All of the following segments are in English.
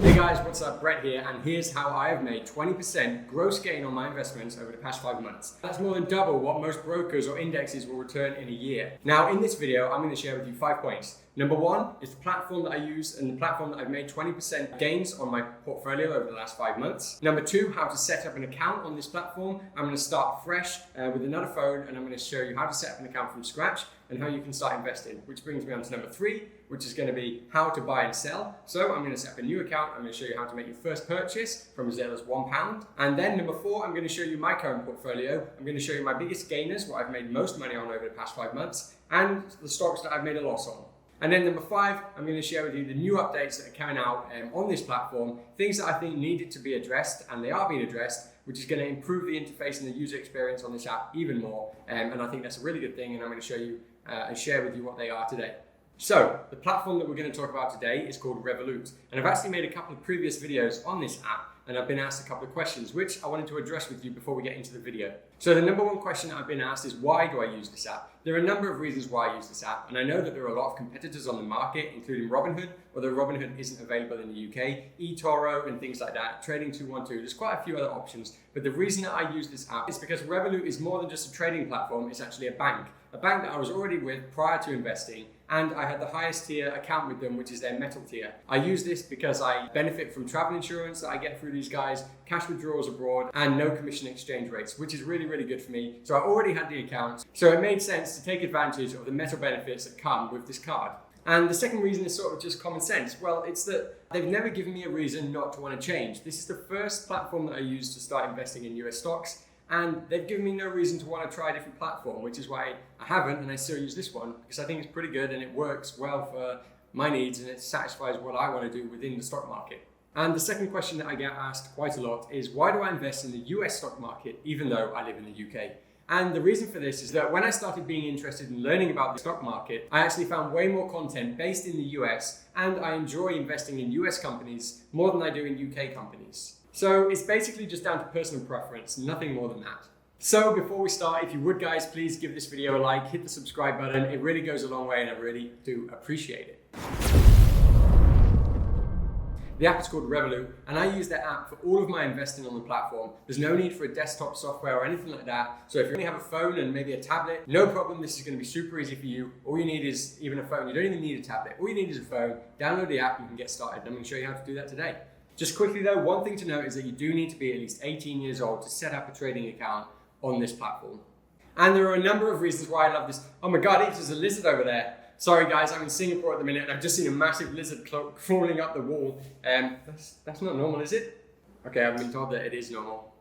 Hey guys, what's up? Bret here, and here's how I have made 20% gross gain on my investments over the past 5 months. That's more than double what most brokers or indexes will return in a year. Now, in this video, I'm going to share with you 5 points. Number 1 is the platform that I use and the platform that I've made 20% gains on my portfolio over the last 5 months. Number 2, how to set up an account on this platform. I'm going to start fresh with another phone, and I'm going to show you how to set up an account from scratch and how you can start investing, which brings me on to number 3, which is going to be how to buy and sell. So I'm going to set up a new account. I'm going to show you how to make your first purchase from as little as £1. And then number 4, I'm going to show you my current portfolio. I'm going to show you my biggest gainers, what I've made most money on over the past 5 months, and the stocks that I've made a loss on. And then number 5, I'm going to share with you the new updates that are coming out on this platform, things that I think needed to be addressed, and they are being addressed, which is going to improve the interface and the user experience on this app even more. And I think that's a really good thing, and I'm going to show you and share with you what they are today. So, the platform that we're going to talk about today is called Revolut. And I've actually made a couple of previous videos on this app, and I've been asked a couple of questions, which I wanted to address with you before we get into the video. So the number 1 question that I've been asked is, why do I use this app? There are a number of reasons why I use this app, and I know that there are a lot of competitors on the market, including Robinhood, although Robinhood isn't available in the UK, eToro and things like that, Trading 212, there's quite a few other options. But the reason that I use this app is because Revolut is more than just a trading platform, it's actually a bank that I was already with prior to investing, and I had the highest tier account with them, which is their metal tier. I use this because I benefit from travel insurance that I get through these guys, cash withdrawals abroad, and no commission exchange rates, which is really, really good for me. So I already had the account, so it made sense to take advantage of the metal benefits that come with this card. And the second reason is sort of just common sense. Well, it's that they've never given me a reason not to want to change. This is the first platform that I use to start investing in US stocks, and they've given me no reason to want to try a different platform, which is why I haven't, and I still use this one because I think it's pretty good and it works well for my needs and it satisfies what I want to do within the stock market. And the second question that I get asked quite a lot is, why do I invest in the US stock market even though I live in the UK? And the reason for this is that when I started being interested in learning about the stock market, I actually found way more content based in the US, and I enjoy investing in US companies more than I do in UK companies. So it's basically just down to personal preference, nothing more than that. So before we start, if you would guys, please give this video a like, hit the subscribe button. It really goes a long way and I really do appreciate it. The app is called Revolut, and I use that app for all of my investing on the platform. There's no need for a desktop software or anything like that. So if you only have a phone and maybe a tablet, no problem. This is going to be super easy for you. All you need is even a phone. You don't even need a tablet. All you need is a phone. Download the app and you can get started. I'm going to show you how to do that today. Just quickly though, one thing to note is that you do need to be at least 18 years old to set up a trading account on this platform. And there are a number of reasons why I love this. Oh my God, there's a lizard over there. Sorry guys, I'm in Singapore at the minute and I've just seen a massive lizard crawling up the wall. That's not normal, is it? Okay, I've been told that it is normal.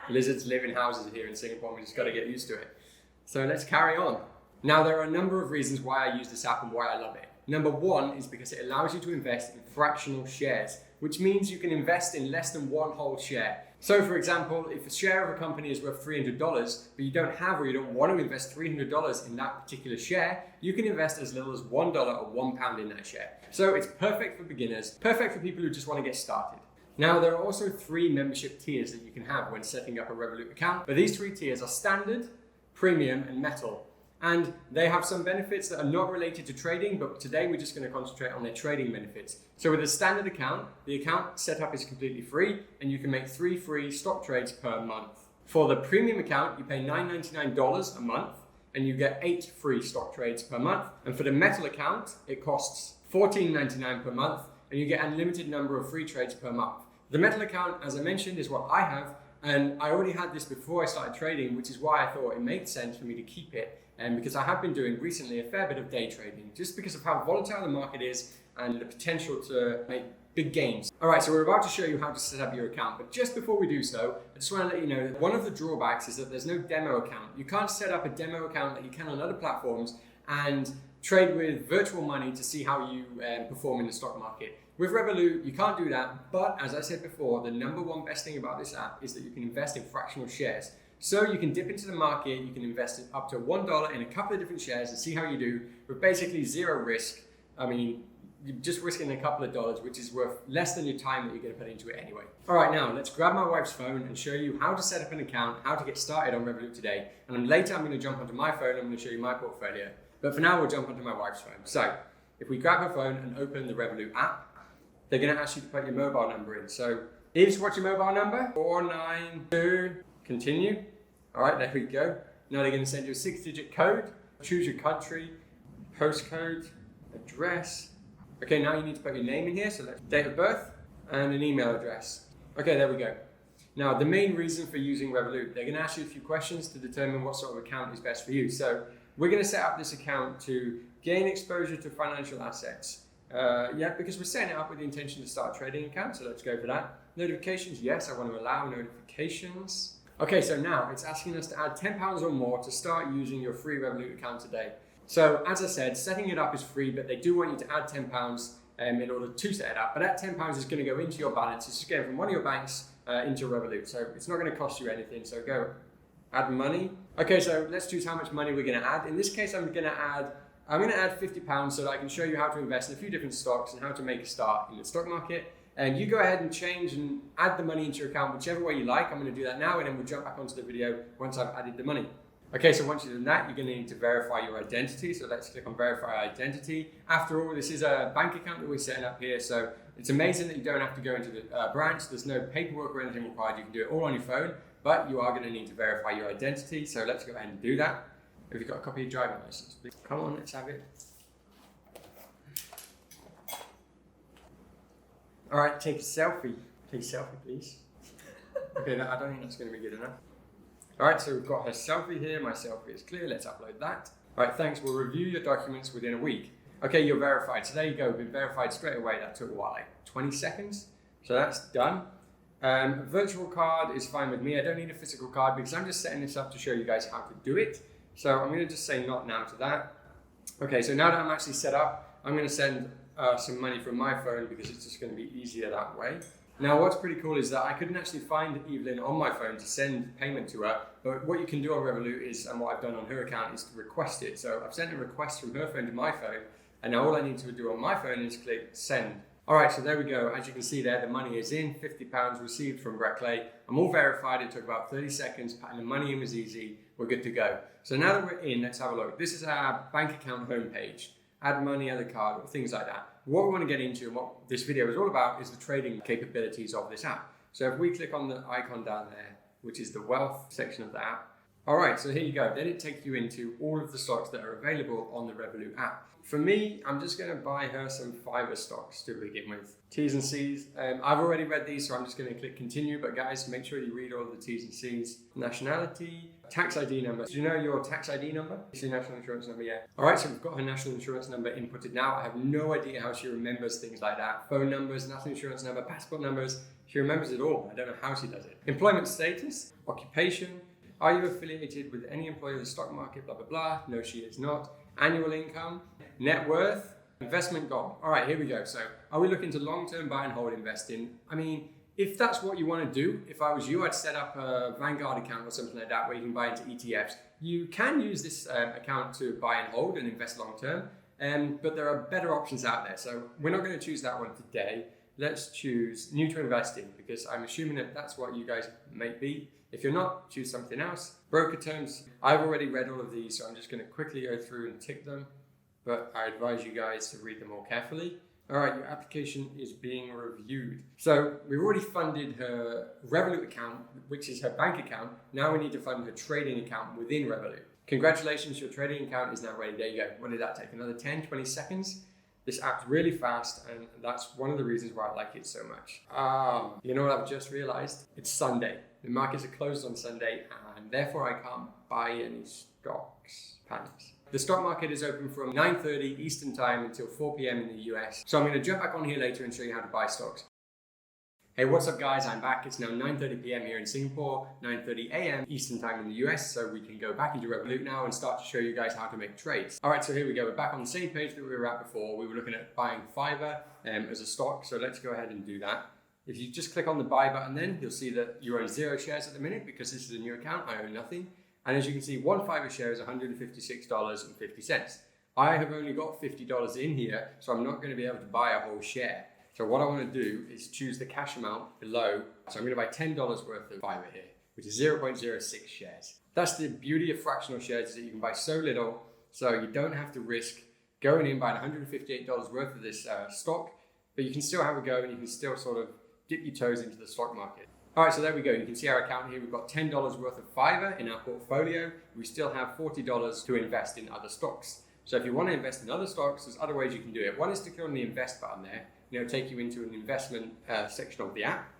Lizards live in houses here in Singapore and we just got to get used to it. So let's carry on. Now there are a number of reasons why I use this app and why I love it. Number 1 is because it allows you to invest in fractional shares, which means you can invest in less than one whole share. So for example, if a share of a company is worth $300, but you don't have or you don't want to invest $300 in that particular share, you can invest as little as $1 or £1 in that share. So it's perfect for beginners, perfect for people who just want to get started. Now there are also 3 membership tiers that you can have when setting up a Revolut account, but these 3 tiers are standard, premium and metal. And they have some benefits that are not related to trading, but today we're just going to concentrate on their trading benefits. So with a standard account, the account setup is completely free and you can make 3 free stock trades per month. For the premium account, you pay $9.99 a month and you get 8 free stock trades per month. And for the metal account, it costs $14.99 per month and you get an unlimited number of free trades per month. The metal account, as I mentioned, is what I have, and I already had this before I started trading, which is why I thought it made sense for me to keep it. And because I have been doing recently a fair bit of day trading, just because of how volatile the market is and the potential to make big gains. All right, so we're about to show you how to set up your account, but just before we do so, I just want to let you know that one of the drawbacks is that there's no demo account. You can't set up a demo account like you can on other platforms and trade with virtual money to see how you perform in the stock market. With Revolut, you can't do that, but as I said before, the number 1 best thing about this app is that you can invest in fractional shares. So you can dip into the market, you can invest up to $1 in a couple of different shares and see how you do with basically 0 risk. I mean, you're just risking a couple of dollars, which is worth less than your time that you're going to put into it anyway. All right, now let's grab my wife's phone and show you how to set up an account, how to get started on Revolut today. And then later I'm going to jump onto my phone and I'm going to show you my portfolio. But for now, we'll jump onto my wife's phone. So if we grab her phone and open the Revolut app, they're going to ask you to put your mobile number in. So Yves, what's your mobile number? 492, continue. All right, there we go. Now they're going to send you a 6-digit code. Choose your country, postcode, address. Okay, now you need to put your name in here. So let's date of birth and an email address. Okay, there we go. Now, the main reason for using Revolut, they're going to ask you a few questions to determine what sort of account is best for you. So we're going to set up this account to gain exposure to financial assets. Because we're setting it up with the intention to start a trading account. So let's go for that. Notifications, yes, I want to allow notifications. Okay, so now it's asking us to add £10 or more to start using your free Revolut account today. So as I said, setting it up is free, but they do want you to add £10 in order to set it up. But that £10 is going to go into your balance. It's going from one of your banks into Revolut. So it's not going to cost you anything. So go add money. Okay, so let's choose how much money we're going to add. In this case, I'm going to add £50 so that I can show you how to invest in a few different stocks and how to make a start in the stock market. And you go ahead and change and add the money into your account whichever way you like. I'm going to do that now, and then we'll jump back onto the video once I've added the money. Okay, so once you've done that, you're going to need to verify your identity. So let's click on verify identity. After all, this is a bank account that we're setting up here. So it's amazing that you don't have to go into the branch. There's no paperwork or anything required. You can do it all on your phone, but you are going to need to verify your identity. So let's go ahead and do that. Have you got a copy of your driving license, please? Come on, let's have it. All right, take a selfie. Take a selfie, please. Okay, I don't think that's going to be good enough. All right, so we've got her selfie here. My selfie is clear. Let's upload that. All right, thanks. We'll review your documents within a week. Okay, you're verified. So there you go. We've been verified straight away. That took what, like 20 seconds? So that's done. Virtual card is fine with me. I don't need a physical card because I'm just setting this up to show you guys how to do it. So I'm going to just say not now to that. Okay, so now that I'm actually set up, I'm going to send some money from my phone because it's just going to be easier that way. Now, what's pretty cool is that I couldn't actually find Evelyn on my phone to send payment to her, but what you can do on Revolut is, and what I've done on her account, is to request it. So I've sent a request from her phone to my phone, and now all I need to do on my phone is click send. All right, so there we go. As you can see there, the money is in, £50 received from Bret. I'm all verified. It took about 30 seconds. Putting the money in was easy. We're good to go. So now that we're in, let's have a look. This is our bank account homepage. Add money, add a card, or things like that. What we want to get into and what this video is all about is the trading capabilities of this app. So if we click on the icon down there, which is the wealth section of the app. All right, so here you go. Then it takes you into all of the stocks that are available on the Revolut app. For me, I'm just going to buy her some Fiverr stocks to begin with. T's and C's. I've already read these, so I'm just going to click continue. But guys, make sure you read all of the T's and C's. Nationality, tax ID number. Do you know your tax ID number? It's your national insurance number, yeah. All right, so we've got her national insurance number inputted now. I have no idea how she remembers things like that. Phone numbers, national insurance number, passport numbers. She remembers it all. I don't know how she does it. Employment status, occupation. Are you affiliated with any employer in the stock market? Blah, blah, blah. No, she is not. Annual income, net worth, investment goal. All right, here we go. So are we looking to long-term buy and hold investing? I mean, if that's what you want to do, if I was you, I'd set up a Vanguard account or something like that where you can buy into ETFs. You can use this account to buy and hold and invest long-term, but there are better options out there. So we're not going to choose that one today. Let's choose new to investing because I'm assuming that that's what you guys may be. If you're not, choose something else. Broker terms, I've already read all of these, so I'm just going to quickly go through and tick them, but I advise you guys to read them more carefully. All right, your application is being reviewed. So we've already funded her Revolut account, which is her bank account. Now we need to fund her trading account within Revolut. Congratulations, your trading account is now ready. There you go. What did that take? Another 10, 20 seconds? This app's really fast, and that's one of the reasons why I like it so much. You know what I've just realized? It's Sunday. The markets are closed on Sunday, and therefore I can't buy any stocks. Panics. The stock market is open from 9:30 Eastern time until 4 p.m. in the US. So I'm going to jump back on here later and show you how to buy stocks. Hey, what's up guys? I'm back. It's now 9:30 p.m. here in Singapore, 9:30 a.m. Eastern time in the US. So we can go back into Revolut now and start to show you guys how to make trades. All right, so here we go. We're back on the same page that we were at before. We were looking at buying Fiverr as a stock. So let's go ahead and do that. If you just click on the buy button then, you'll see that you own 0 shares at the minute because this is a new account. I own nothing. And as you can see, one Fiverr share is $156.50. I have only got $50 in here, so I'm not going to be able to buy a whole share. So what I want to do is choose the cash amount below. So I'm going to buy $10 worth of Fiverr here, which is 0.06 shares. That's the beauty of fractional shares, is that you can buy so little, so you don't have to risk going in buying $158 worth of this stock, but you can still have a go and you can still sort of dip your toes into the stock market. All right, so there we go. You can see our account here. We've got $10 worth of fiber in our portfolio. We still have $40 to invest in other stocks. So if you want to invest in other stocks, there's other ways you can do it. One is to click on the invest button there, take you into an investment section of the app.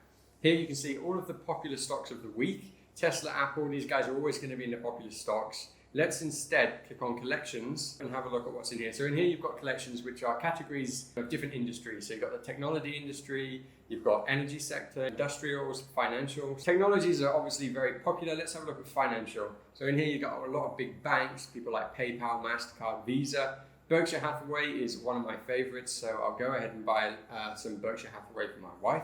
Here you can see all of the popular stocks of the week. Tesla, Apple, these guys are always going to be in the popular stocks. Let's instead click on collections and have a look at what's in here. So in here you've got collections which are categories of different industries. So you've got the technology industry, you've got energy sector, industrials, financials. Technologies are obviously very popular. Let's have a look at financial. So in here you've got a lot of big banks, people like PayPal, MasterCard, Visa. Berkshire Hathaway is one of my favorites, so I'll go ahead and buy some Berkshire Hathaway for my wife.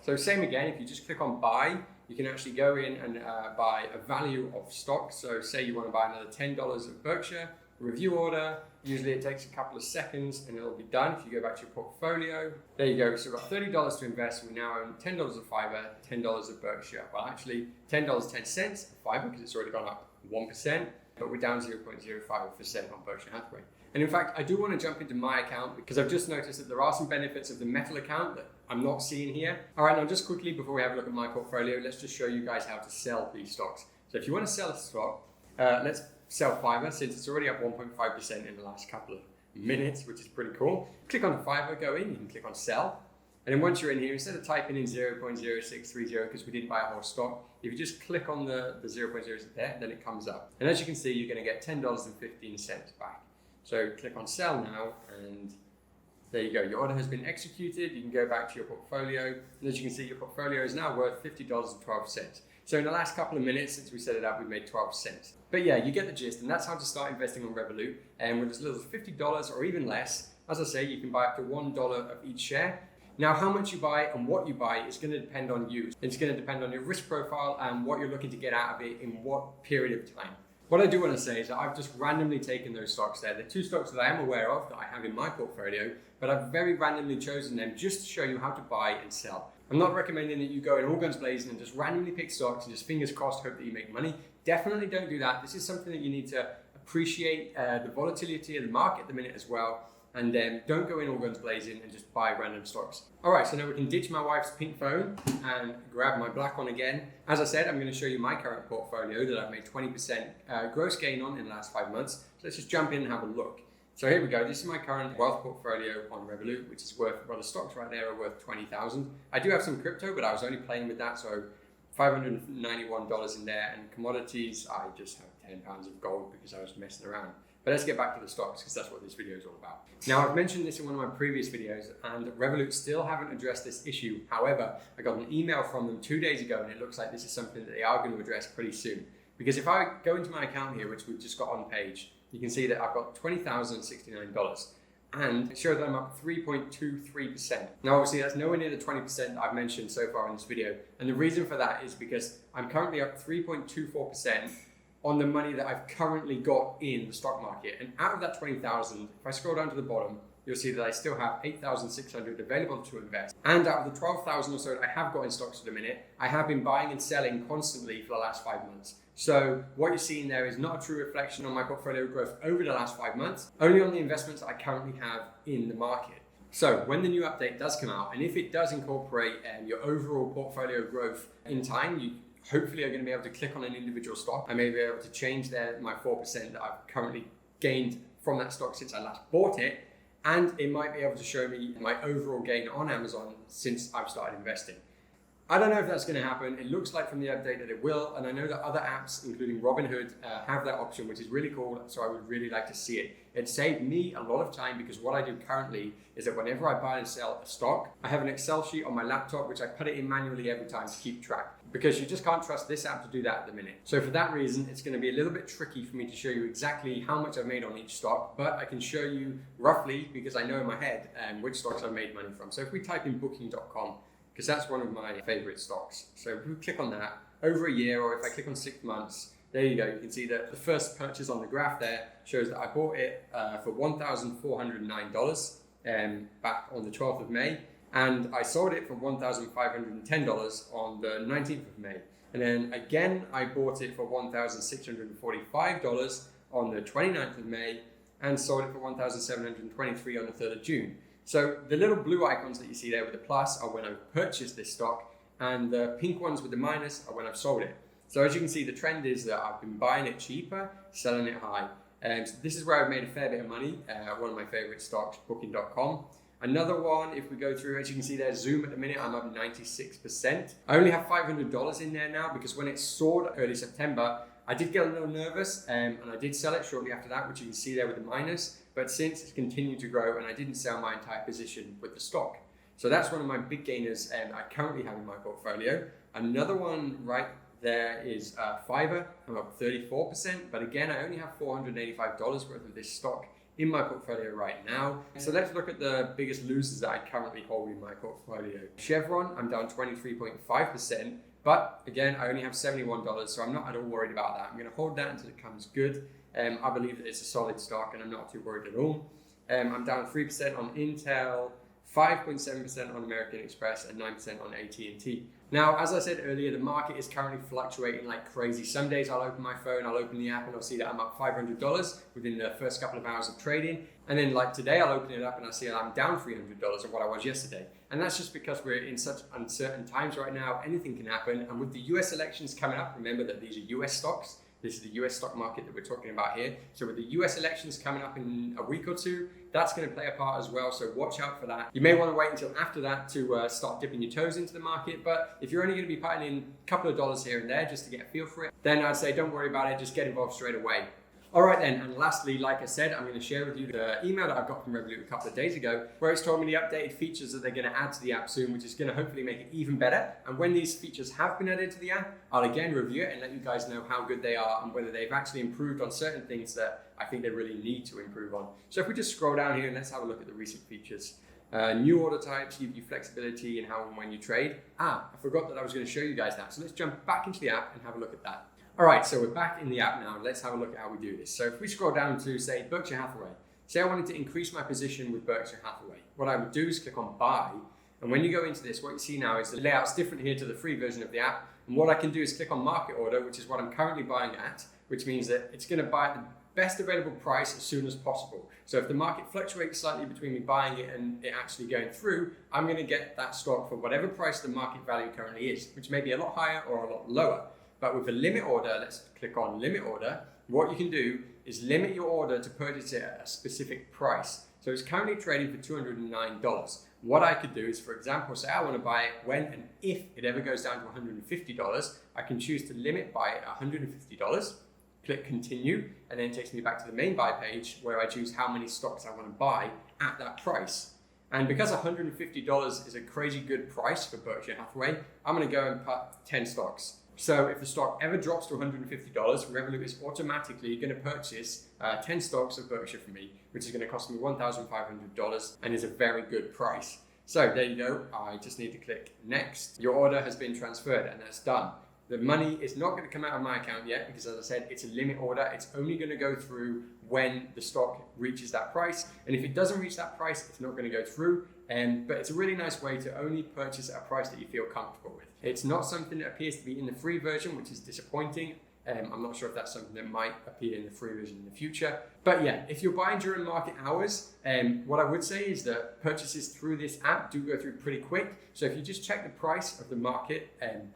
So same again, if you just click on buy, you can actually go in and buy a value of stock. So say you want to buy another $10 of Berkshire, review order. Usually it takes a couple of seconds and it'll be done. If you go back to your portfolio, there you go. So we've got $30 to invest. We now own $10 of fiber, $10 of Berkshire. Well, actually $10.10 of fiber because it's already gone up 1%, but we're down 0.05% on Berkshire Hathaway. And in fact, I do want to jump into my account because I've just noticed that there are some benefits of the metal account that I'm not seeing here. All right, now just quickly before we have a look at my portfolio, let's just show you guys how to sell these stocks. So if you want to sell a stock, let's sell fiber since it's already up 1.5% in the last couple of minutes, which is pretty cool. Click on the fiber, go in, you can click on sell. And then once you're in here, instead of typing in 0.0630 because we didn't buy a whole stock, if you just click on the 0.06 there, then it comes up. And as you can see, you're going to get $10.15 back. So click on sell now and there you go. Your order has been executed. You can go back to your portfolio. And as you can see, your portfolio is now worth $50.12. So in the last couple of minutes since we set it up, we've made 12 cents. But yeah, you get the gist. And that's how to start investing on Revolut. And with as little as $50 or even less, as I say, you can buy up to $1 of each share. Now, how much you buy and what you buy is going to depend on you. It's going to depend on your risk profile and what you're looking to get out of it in what period of time. What I do want to say is that I've just randomly taken those stocks there. They're two stocks that I am aware of that I have in my portfolio, but I've very randomly chosen them just to show you how to buy and sell. I'm not recommending that you go in all guns blazing and just randomly pick stocks and just fingers crossed hope that you make money. Definitely don't do that. This is something that you need to appreciate the volatility of the market at the minute as well. And don't go in all guns blazing and just buy random stocks. All right, so now we can ditch my wife's pink phone and grab my black one again. As I said, I'm going to show you my current portfolio that I've made 20% gross gain on in the last 5 months. So let's just jump in and have a look. So here we go. This is my current wealth portfolio on Revolut, which is worth, well, the stocks right there are worth $20,000. I do have some crypto, but I was only playing with that, so $591 in there. And commodities, I just have 10 pounds of gold because I was messing around. But let's get back to the stocks because that's what this video is all about. Now, I've mentioned this in one of my previous videos and Revolut still haven't addressed this issue. However, I got an email from them 2 days ago and it looks like this is something that they are going to address pretty soon. Because if I go into my account here, which we've just got on page, you can see that I've got $20,069 and it shows that I'm up 3.23%. Now, obviously, that's nowhere near the 20% I've mentioned so far in this video. And the reason for that is because I'm currently up 3.24% on the money that I've currently got in the stock market. And out of that 20,000, if I scroll down to the bottom, you'll see that I still have 8,600 available to invest. And out of the 12,000 or so that I have got in stocks at the minute, I have been buying and selling constantly for the last 5 months. So what you're seeing there is not a true reflection on my portfolio growth over the last 5 months, only on the investments that I currently have in the market. So when the new update does come out, and if it does incorporate your overall portfolio growth in time, you hopefully are going to be able to click on an individual stock. I may be able to change my 4% that I've currently gained from that stock since I last bought it. And it might be able to show me my overall gain on Amazon since I've started investing. I don't know if that's going to happen. It looks like from the update that it will. And I know that other apps, including Robinhood, have that option, which is really cool. So I would really like to see it. It saved me a lot of time because what I do currently is that whenever I buy and sell a stock, I have an Excel sheet on my laptop, which I put it in manually every time to keep track. Because you just can't trust this app to do that at the minute. So for that reason, it's going to be a little bit tricky for me to show you exactly how much I've made on each stock, but I can show you roughly, because I know in my head, which stocks I've made money from. So if we type in booking.com, because that's one of my favorite stocks. So if we click on that, over a year, or if I click on 6 months, there you go. You can see that the first purchase on the graph there shows that I bought it for $1,409 back on the 12th of May. And I sold it for $1,510 on the 19th of May. And then again, I bought it for $1,645 on the 29th of May and sold it for $1,723 on the 3rd of June. So the little blue icons that you see there with the plus are when I've purchased this stock, and the pink ones with the minus are when I've sold it. So as you can see, the trend is that I've been buying it cheaper, selling it high. So this is where I've made a fair bit of money. One of my favorite stocks, booking.com. Another one, if we go through, as you can see there, Zoom at the minute, I'm up 96%. I only have $500 in there now because when it soared early September, I did get a little nervous and I did sell it shortly after that, which you can see there with the minus. But since it's continued to grow and I didn't sell my entire position with the stock. So that's one of my big gainers I currently have in my portfolio. Another one right there is Fiverr. I'm up 34%, but again, I only have $485 worth of this stock in my portfolio right now. So let's look at the biggest losers that I currently hold in my portfolio. Chevron, I'm down 23.5%, but again, I only have $71, so I'm not at all worried about that. I'm gonna hold that until it comes good. I believe that it's a solid stock and I'm not too worried at all. I'm down 3% on Intel, 5.7% on American Express, and 9% on AT&T. Now, as I said earlier, the market is currently fluctuating like crazy. Some days I'll open my phone, I'll open the app, and I'll see that I'm up $500 within the first couple of hours of trading. And then like today, I'll open it up and I'll see that I'm down $300 of what I was yesterday. And that's just because we're in such uncertain times right now. Anything can happen. And with the US elections coming up, remember that these are US stocks. This is the US stock market that we're talking about here. So with the US elections coming up in a week or two, that's going to play a part as well. So watch out for that. You may want to wait until after that to start dipping your toes into the market. But if you're only going to be putting in a couple of dollars here and there just to get a feel for it, then I'd say don't worry about it. Just get involved straight away. All right then, and lastly, like I said, I'm going to share with you the email that I got from Revolut a couple of days ago, where it's told me the updated features that they're going to add to the app soon, which is going to hopefully make it even better. And when these features have been added to the app, I'll again review it and let you guys know how good they are and whether they've actually improved on certain things that I think they really need to improve on. So if we just scroll down here and let's have a look at the recent features. New order types give you flexibility in how and when you trade. I forgot that I was going to show you guys that. So let's jump back into the app and have a look at that. All right, so we're back in the app now. Let's have a look at how we do this. So if we scroll down to, say, Berkshire Hathaway. Say I wanted to increase my position with Berkshire Hathaway. What I would do is click on Buy. And when you go into this, what you see now is the layout's different here to the free version of the app. And what I can do is click on Market Order, which is what I'm currently buying at, which means that it's going to buy at the best available price as soon as possible. So if the market fluctuates slightly between me buying it and it actually going through, I'm going to get that stock for whatever price the market value currently is, which may be a lot higher or a lot lower. But with a limit order, let's click on limit order. What you can do is limit your order to purchase it at a specific price. So it's currently trading for $209. What I could do is, for example, say I want to buy it when and if it ever goes down to $150, I can choose to limit buy at $150, click continue, and then it takes me back to the main buy page where I choose how many stocks I want to buy at that price. And because $150 is a crazy good price for Berkshire Hathaway, I'm going to go and put 10 stocks. So if the stock ever drops to $150, Revolut is automatically going to purchase 10 stocks of Berkshire for me, which is going to cost me $1,500 and is a very good price. So there you go. I just need to click next. Your order has been transferred and that's done. The money is not going to come out of my account yet because, as I said, it's a limit order. It's only going to go through when the stock reaches that price. And if it doesn't reach that price, it's not going to go through. But it's a really nice way to only purchase at a price that you feel comfortable with. It's not something that appears to be in the free version, which is disappointing. I'm not sure if that's something that might appear in the free version in the future. But yeah, if you're buying during market hours, what I would say is that purchases through this app do go through pretty quick. So if you just check the price of the market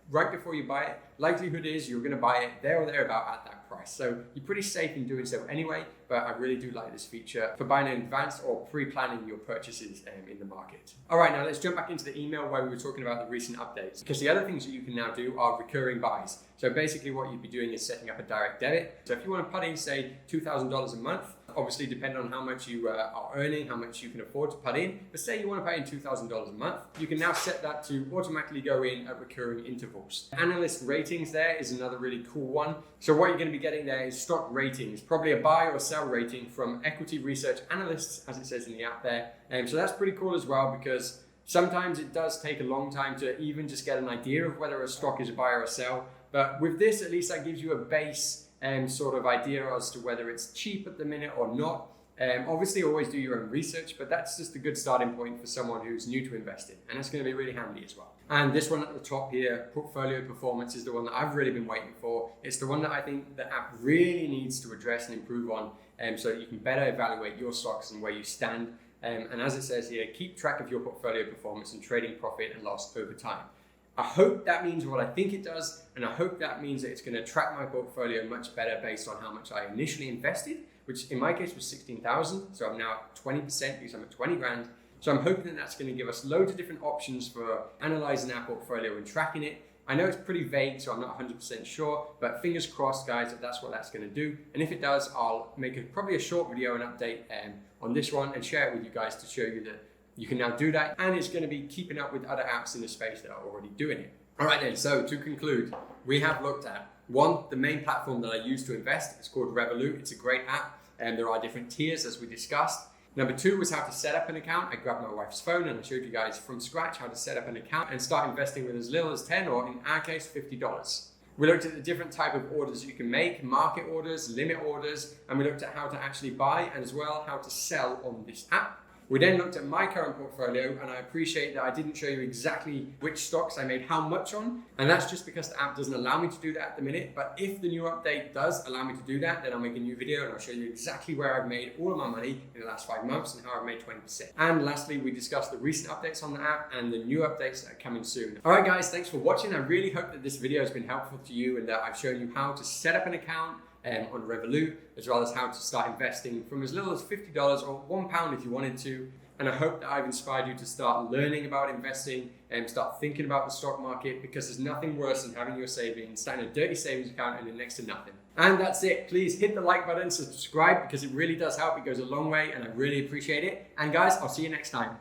right before you buy it, likelihood is you're going to buy it there or thereabout at that price. So you're pretty safe in doing so anyway, but I really do like this feature for buying in advance or pre-planning your purchases in the market. All right, now let's jump back into the email where we were talking about the recent updates, because the other things that you can now do are recurring buys. So basically what you'd be doing is setting up a direct debit. So if you want to put in, say, $2,000 a month, obviously depending on how much you are earning, how much you can afford to put in, but say you want to pay in $2,000 a month, you can now set that to automatically go in at recurring intervals. Analyst ratings there is another really cool one. So what you're going to be getting there is stock ratings, probably a buy or sell rating from equity research analysts, as it says in the app there. So that's pretty cool as well, because sometimes it does take a long time to even just get an idea of whether a stock is a buy or a sell. But with this, at least that gives you a base sort of idea as to whether it's cheap at the minute or not. Obviously, always do your own research, but that's just a good starting point for someone who's new to investing, and that's going to be really handy as well. And this one at the top here, portfolio performance, is the one that I've really been waiting for. It's the one that I think the app really needs to address and improve on, so that you can better evaluate your stocks and where you stand. And as it says here, keep track of your portfolio performance and trading profit and loss over time. I hope that means what I think it does, and I hope that means that it's going to track my portfolio much better based on how much I initially invested, which in my case was 16,000. So I'm now at 20% because I'm at 20 grand. So I'm hoping that that's going to give us loads of different options for analyzing our portfolio and tracking it. I know it's pretty vague, so I'm not 100% sure, but fingers crossed, guys, that that's what that's going to do. And if it does, I'll make probably a short video and update on this one and share it with you guys to show you that you can now do that. And it's going to be keeping up with other apps in the space that are already doing it. All right then, so to conclude, we have looked at one, the main platform that I use to invest. It's called Revolut. It's a great app, and there are different tiers as we discussed. Number two was how to set up an account. I grabbed my wife's phone and I showed you guys from scratch how to set up an account and start investing with as little as 10 or in our case, $50. We looked at the different type of orders you can make, market orders, limit orders, and we looked at how to actually buy and as well how to sell on this app. We then looked at my current portfolio, and I appreciate that I didn't show you exactly which stocks I made how much on, and that's just because the app doesn't allow me to do that at the minute. But if the new update does allow me to do that, then I'll make a new video and I'll show you exactly where I've made all of my money in the last 5 months and how I've made 20%. And lastly, we discussed the recent updates on the app and the new updates that are coming soon. All right, guys, thanks for watching. I really hope that this video has been helpful to you and that I've shown you how to set up an account on Revolut, as well as how to start investing from as little as $50 or £1 if you wanted to. And I hope that I've inspired you to start learning about investing and start thinking about the stock market, because there's nothing worse than having your savings sat in a dirty savings account and next to nothing. And that's it. Please hit the like button, subscribe, because it really does help. It goes a long way and I really appreciate it. And guys, I'll see you next time.